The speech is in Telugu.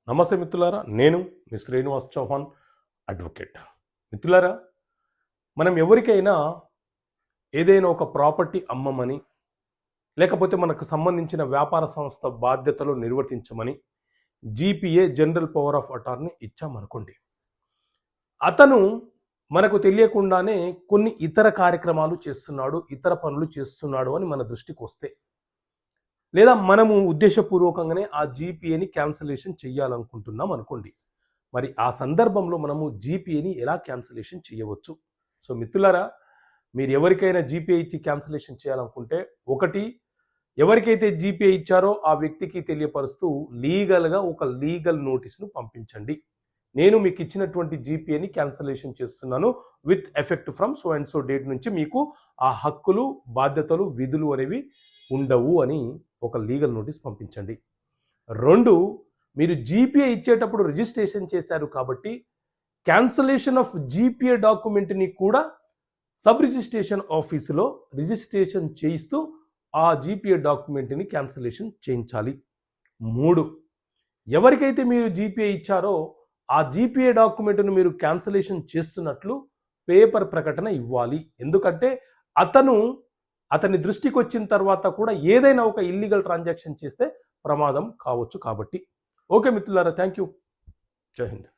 నమస్తే మిత్రులారా, నేను మీ శ్రీనివాస్ చౌహాన్ అడ్వకేట్. మిత్రులారా, మనం ఎవరికైనా ఏదైనా ఒక ప్రాపర్టీ అమ్మమని, లేకపోతే మనకు సంబంధించిన వ్యాపార సంస్థ బాధ్యతలు నిర్వర్తించమని GPA general power of attorney ఇచ్చామనుకోండి. అతను మనకు తెలియకుండానే కొన్ని ఇతర కార్యక్రమాలు చేస్తున్నాడు, ఇతర పనులు చేస్తున్నాడు అని మన దృష్టికి వస్తే, లేదా మనము ఉద్దేశపూర్వకంగానే ఆ జీపీఏని క్యాన్సిలేషన్ చేయాలనుకుంటున్నాం అనుకోండి. మరి ఆ సందర్భంలో మనము జీపీఏని ఎలా క్యాన్సిలేషన్ చేయవచ్చు? సో మిత్రులారా, మీరు ఎవరికైనా జీపీఏ ఇచ్చి క్యాన్సిలేషన్ చేయాలనుకుంటే, ఒకటి, ఎవరికైతే జీపీఏ ఇచ్చారో ఆ వ్యక్తికి తెలియపరుస్తూ లీగల్గా ఒక లీగల్ నోటీస్ను పంపించండి. నేను మీకు ఇచ్చినటువంటి జీపీఏని క్యాన్సిలేషన్ చేస్తున్నాను with effect from so and so date నుంచి మీకు ఆ హక్కులు, బాధ్యతలు, విధులు అనేవి ఉండవు అని ఒక లీగల్ నోటీస్ పంపించండి. 2, మీరు జీపీఏ ఇచ్చేటప్పుడు రిజిస్ట్రేషన్ చేశారు కాబట్టి క్యాన్సలేషన్ ఆఫ్ జీపీఏ డాక్యుమెంట్ని కూడా సబ్ రిజిస్ట్రేషన్ ఆఫీసులో రిజిస్ట్రేషన్ చేయిస్తూ ఆ జీపీఏ డాక్యుమెంట్ని క్యాన్సలేషన్ చేయించాలి. 3, ఎవరికైతే మీరు జీపీఏ ఇచ్చారో ఆ జీపీఏ డాక్యుమెంట్ను మీరు క్యాన్సలేషన్ చేస్తున్నట్లు పేపర్ ప్రకటన ఇవ్వాలి. ఎందుకంటే అతని దృష్టికి వచ్చిన తర్వాత కూడా ఏదైనా ఒక ఇల్లీగల్ ట్రాన్సాక్షన్ చేస్తే ప్రమాదం కావచ్చు కాబట్టి. ఓకే మిత్రులారా, థ్యాంక్ యూ. జై హింద్.